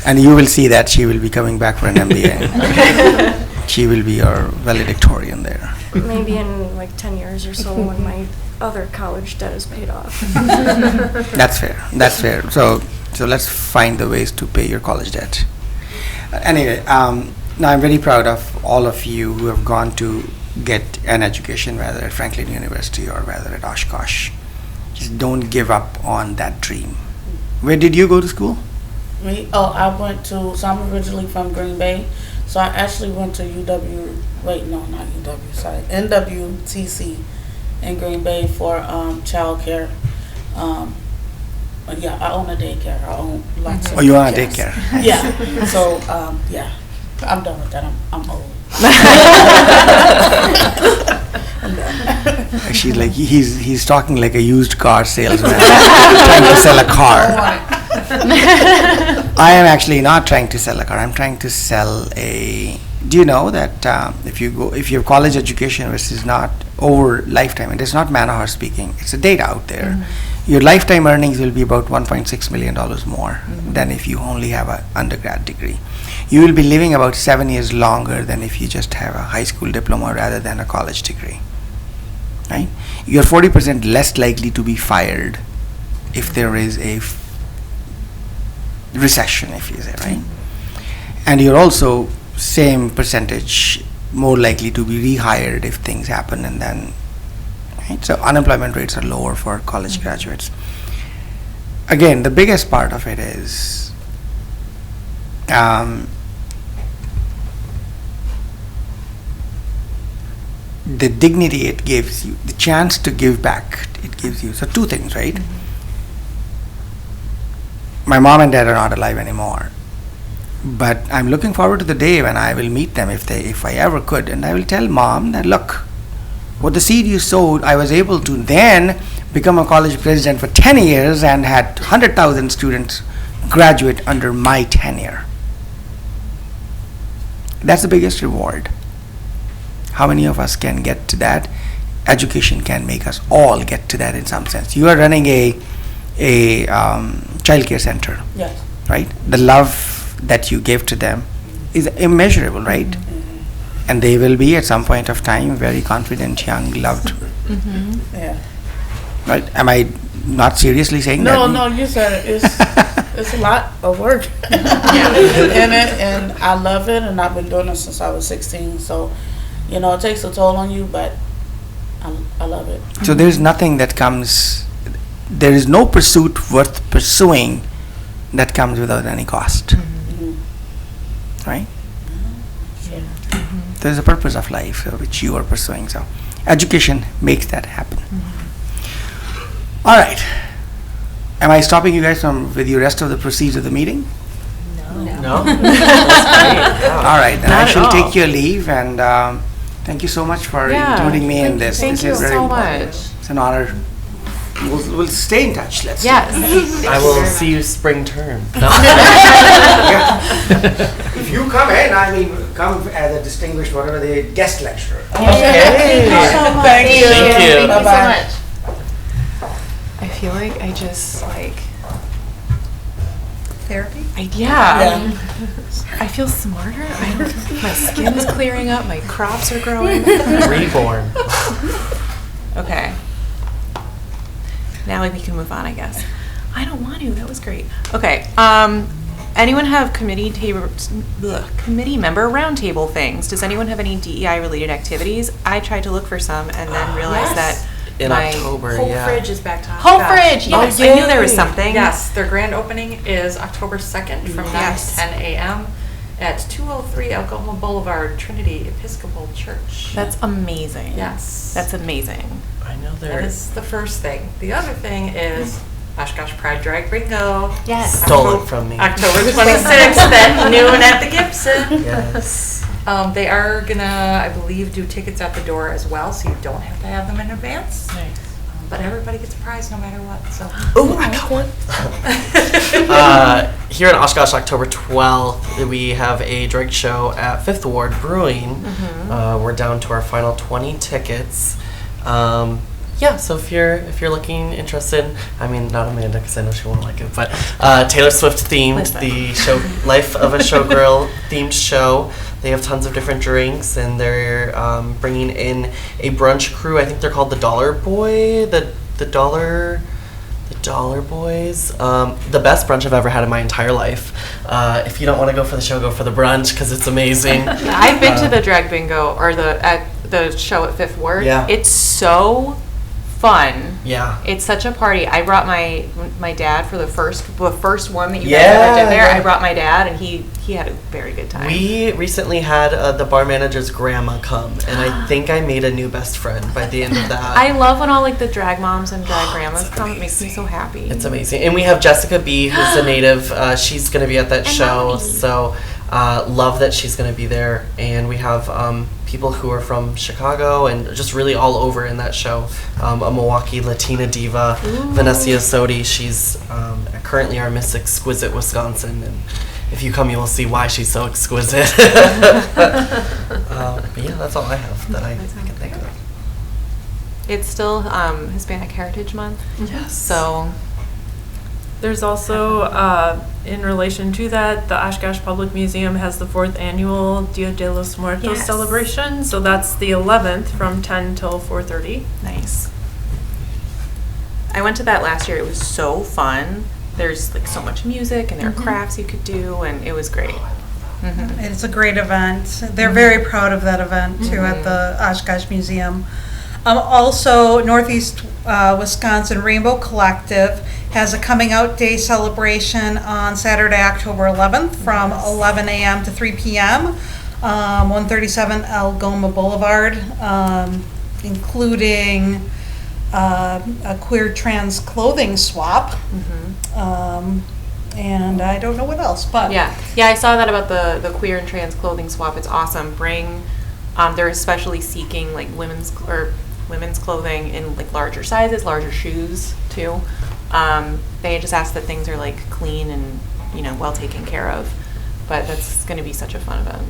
And you will see that she will be coming back for an MBA. She will be our valedictorian there. Maybe in like 10 years or so when my other college debt is paid off. That's fair. That's fair. So let's find the ways to pay your college debt. Anyway, now I'm very proud of all of you who have gone to get an education, whether at Franklin University or whether at Oshkosh. Just don't give up on that dream. Where did you go to school? Me? Oh, I went to, so I'm originally from Green Bay. So I actually went to NWTC in Green Bay for childcare. Yeah, I own a daycare. I own lots of. Oh, you own a daycares. daycare? Yeah. So, yeah, I'm done with that. I'm old. I'm done. She's like, he's talking like a used car salesman trying to sell a car. I am actually not trying to sell a car. I'm trying to sell a. Do you know that if you have college education, which is not over lifetime, it is not man-hour speaking. It's a data out there. Your lifetime earnings will be about $1.6 million more than if you only have an undergrad degree. You will be living about 7 years longer than if you just have a high school diploma rather than a college degree. Right? You're 40% less likely to be fired if there is a recession, if you say, right? And you're also same percentage more likely to be rehired if things happen, and then right? So unemployment rates are lower for college graduates. Again, the biggest part of it is the dignity it gives you, the chance to give back it gives you. So two things, right? My mom and dad are not alive anymore. But I'm looking forward to the day when I will meet them if I ever could, and I will tell mom that, look, what the seed you sowed, I was able to then become a college president for 10 years and had 100,000 students graduate under my tenure. That's the biggest reward. How many of us can get to that? Education can make us all get to that in some sense. You are running a child care center, Yes. right? The love that you give to them is immeasurable, right? Mm-hmm. And they will be at some point of time very confident, young, loved, Yeah. right? Am I not seriously saying No, that? no, you said it. It's a lot of work in it, and I love it, and I've been doing it since I was 16. So, you know, it takes a toll on you, but I love it. So there is nothing that comes, there is no pursuit worth pursuing that comes without any cost, Mm-hmm. right? Yeah. There's a purpose of life which you are pursuing. So education makes that happen. All right. Am I stopping you guys from with the rest of the proceeds of the meeting? No? That's great. Wow. All right, then Not I at shall all. take your leave, and thank you so much for Yeah. including me in this. Thank This you is very so important. much. It's an honor. We'll stay in touch. Let's. Yes. I will see you spring term. No. If you come in, I mean, come as a distinguished, whatever the guest lecturer. Okay. Thank you. Thank you. Bye-bye. I feel like I just like Therapy? yeah. I feel smarter. My skin is clearing up. My crops are growing. Reborn. Okay. Now we can move on, I guess. I don't want to. That was great. Okay. Anyone have committee member roundtable things? Does anyone have any DEI related activities? I tried to look for some and then realized Yes. that In my October, Whole yeah. Fridge is back to Whole Oshkosh. Fridge. Yes, I knew there was something. Yes, their grand opening is October 2nd from 9 Yes. to 10 a.m. at 203 Oklahoma Boulevard, Trinity Episcopal Church. That's amazing. Yes. That's amazing. I know That there is the first thing. The other thing is Oshkosh Pride Drag Bingo. Yes. Stole it from me. October 26th at noon at the Gibson. Yes. They are gonna, I believe, do tickets at the door as well, so you don't have to have them in advance. Nice. But everybody gets a prize no matter what, so. Oh, I got one. Here in Oshkosh, October 12th, we have a drag show at Fifth Ward Brewing. We're down to our final 20 tickets. Yeah, so if you're looking interested, I mean not Amanda because I know she won't like it, but Taylor Swift themed, Listen. the show Life of a Showgirl themed show. They have tons of different drinks, and they're bringing in a brunch crew. I think they're called the Dollar Boy, the Dollar Boys. The best brunch I've ever had in my entire life. If you don't want to go for the show, go for the brunch because it's amazing. I've been to the drag bingo or the show at Fifth Ward. Yeah. It's so fun. Yeah. It's such a party. I brought my dad for the first one that you guys Yeah, ever did there. yeah. I brought my dad, and he had a very good time. We recently had the bar manager's grandma come, and I think I made a new best friend by the end of that. I love when all like the drag moms and drag grandmas come. It makes me so happy. It's amazing. And we have Jessica B, who's a native. She's going to be at that show. So love that she's going to be there. And we have people who are from Chicago and just really all over in that show. A Milwaukee Latina diva, Vanessa Sodi. She's currently our Miss Exquisite Wisconsin. And if you come, you will see why she's so exquisite. But yeah, that's all I have that I can think of. It's still Hispanic Heritage Month. Yes. So There's also, in relation to that, the Oshkosh Public Museum has the 4th annual Dia de los Muertos Yes. celebration. So that's the 11th from 10 till 4:30. nice. I went to that last year. It was so fun. There's like so much music, and there are crafts you could do, and it was great. It's a great event. They're very proud of that event too at the Oshkosh Museum. Also, Northeast Wisconsin Rainbow Collective has a Coming Out Day celebration on Saturday, October 11th from 11 a.m. to 3 p.m. 137 Algoma Boulevard, including a queer trans clothing swap. and I don't know what else, but. Yeah, I saw that about the queer and trans clothing swap. It's awesome. They're especially seeking like women's clothing in like larger sizes, larger shoes too. They just ask that things are like clean and well taken care of. But that's going to be such a fun event.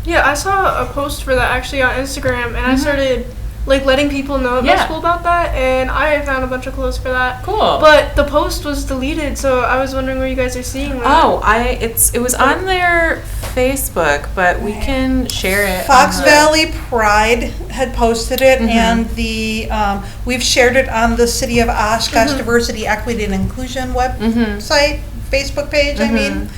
Yeah, I saw a post for that actually on Instagram, and I started like letting people know at my school about that, and I found a bunch of clothes for that. Cool. But the post was deleted, so I was wondering where you guys are seeing that. Oh, it was on their Facebook, but we can share it. Fox Valley Pride had posted it, and we've shared it on the City of Oshkosh Diversity, Equity, and Inclusion website, Facebook page. I mean,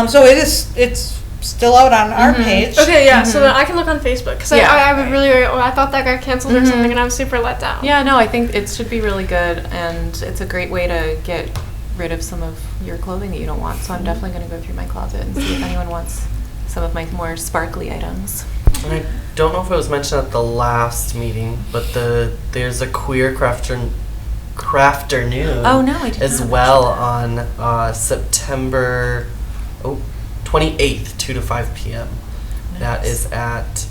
so it's still out on our page. Okay, yeah, so then I can look on Facebook, because I would really, I thought that got canceled or something, and I was super let down. Yeah, no, I think it should be really good, and it's a great way to get rid of some of your clothing that you don't want. So I'm definitely going to go through my closet and see if anyone wants some of my more sparkly items. And I don't know if it was mentioned at the last meeting, but there's a queer crafternoon. Oh no, I did as not well on September 28th, 2 to 5 p.m. Nice. That is at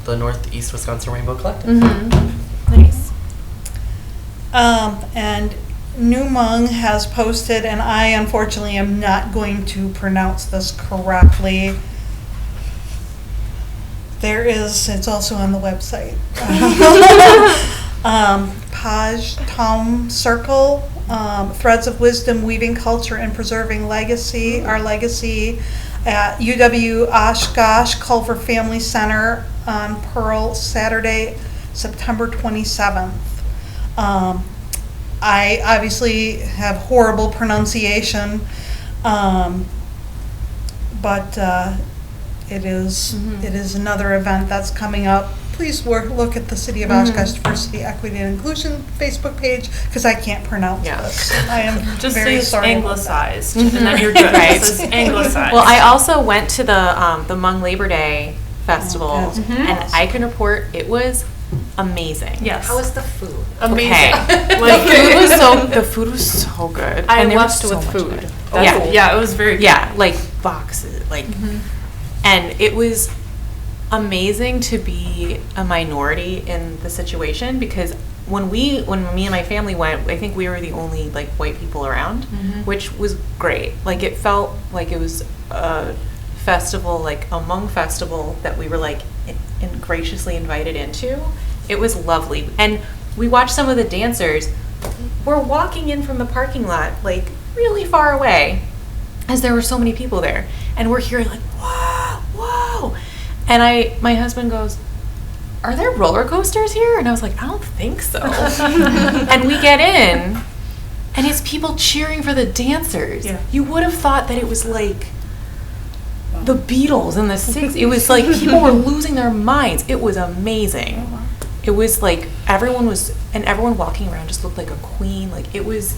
the Northeast Wisconsin Rainbow Collective. Nice. And Numung has posted, and I unfortunately am not going to pronounce this correctly. It's also on the website. Paj Tom Circle, Threads of Wisdom, Weaving Culture and Preserving Legacy, our legacy at UW Oshkosh Culver Family Center on Pearl, Saturday, September 27th. I obviously have horrible pronunciation, but it is another event that's coming up. Please look at the City of Oshkosh Diversity, Equity, and Inclusion Facebook page, because I can't pronounce this. I am Just very say sorry. anglicized, and then you're good. Right. This is anglicized. Well, I also went to the Hmong Labor Day festival, and I can report it was amazing. Yes. How was the food? Amazing. Okay. Like, The food was so good. I and there was left so with much food. of it. Yeah, it was very good. Yeah, like boxes, like, and it was amazing to be a minority in the situation, because when me and my family went, I think we were the only like white people around, which was great. Like it felt like it was a festival, like a Hmong festival that we were like graciously invited into. It was lovely, and we watched some of the dancers. We're walking in from the parking lot, like really far away, as there were so many people there, and we're hearing like whoa, whoa. And my husband goes, "Are there roller coasters here?" And I was like, "I don't think so." And we get in, and it's people cheering for the dancers. Yeah. You would have thought that it was like the Beatles in the 60s. It was like people were losing their minds. It was amazing. It was like everyone walking around just looked like a queen. Like it was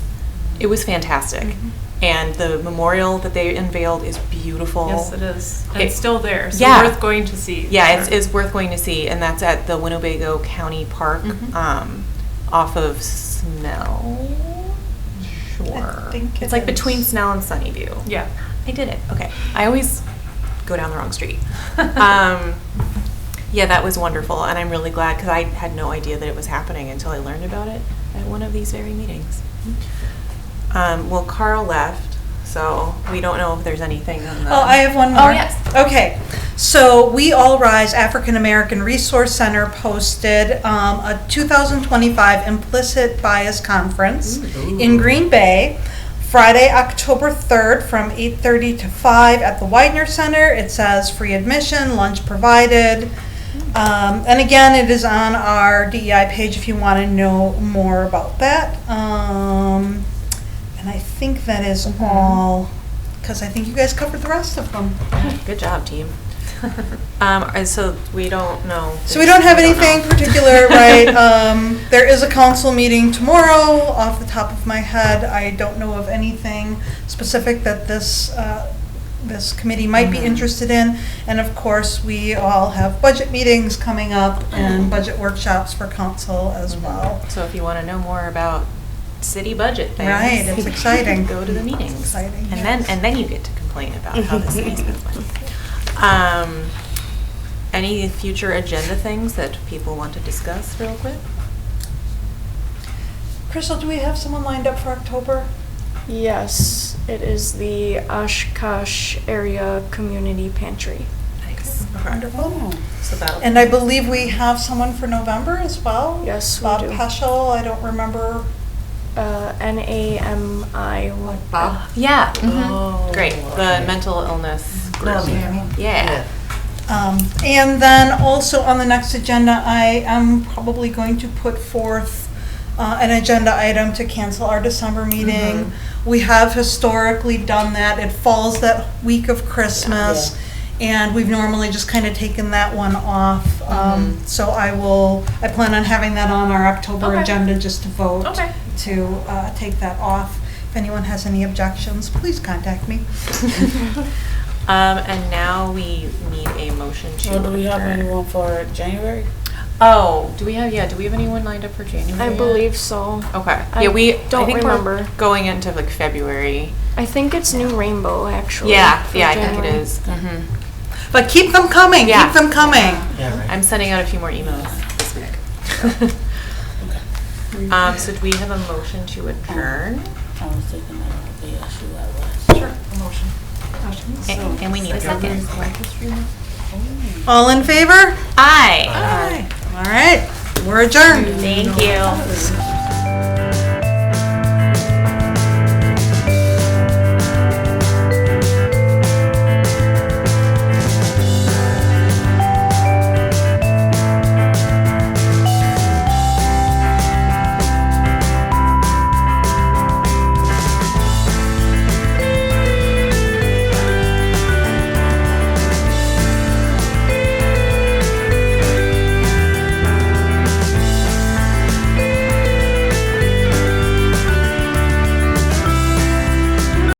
fantastic. And the memorial that they unveiled is beautiful. Yes, it is. And it's still there, so Yeah. worth going to see. Yeah, it's worth going to see, and that's at the Winnebago County Park, off of Snell Shore. I think it's like between Snell and Sunnyview. Yeah. I did it. Okay. I always go down the wrong street. Yeah, that was wonderful, and I'm really glad, because I had no idea that it was happening until I learned about it at one of these very meetings. Well, Carl left, so we don't know if there's anything on the... Oh, I have one more. Oh, yes. Okay, so We All Rise African American Resource Center posted a 2025 Implicit Bias Conference in Green Bay, Friday, October 3rd from 8:30 to 5 at the Widener Center. It says free admission, lunch provided. And again, it is on our DEI page if you want to know more about that. And I think that is all, because I think you guys covered the rest of them. Good job, team. And so we don't know. So we don't have anything particular, right? There is a council meeting tomorrow. Off the top of my head, I don't know of anything specific that this committee might be interested in. And of course, we all have budget meetings coming up and budget workshops for council as well. So if you want to know more about city budget things. Right, it's exciting. Go to the meetings. Exciting, And then you get to complain about how the city spends money. Any future agenda things that people want to discuss real quick? Crystal, do we have someone lined up for October? Yes, it is the Oshkosh Area Community Pantry. Nice. Wonderful. So that'll. And I believe we have someone for November as well? Yes, we Bob do. Peschel, I don't remember. NAMI. Bob? Yeah. Oh, Great. The okay. mental illness group. No, Tammy. Yeah. And then also on the next agenda, I am probably going to put forth an agenda item to cancel our December meeting. We have historically done that. It falls that week of Christmas. And we've normally just kind of taken that one off. So I plan on having that on our October Okay. agenda just to vote Okay. to take that off. If anyone has any objections, please contact me. And now we need a motion to. So do we have adjourn. anyone for January? Oh, do we have anyone lined up for January? I yet? believe so. Okay. I Yeah, I don't think remember. we're going into like February. I think it's New Rainbow, actually. Yeah, for I think it January. is. But keep them coming, Yeah. keep them coming. Yeah, right. I'm sending out a few more emails this week. So do we have a motion to adjourn? I was thinking that the issue that was. Sure, a motion. And we need a second. All in favor? Aye. All right, we're adjourned. Thank you.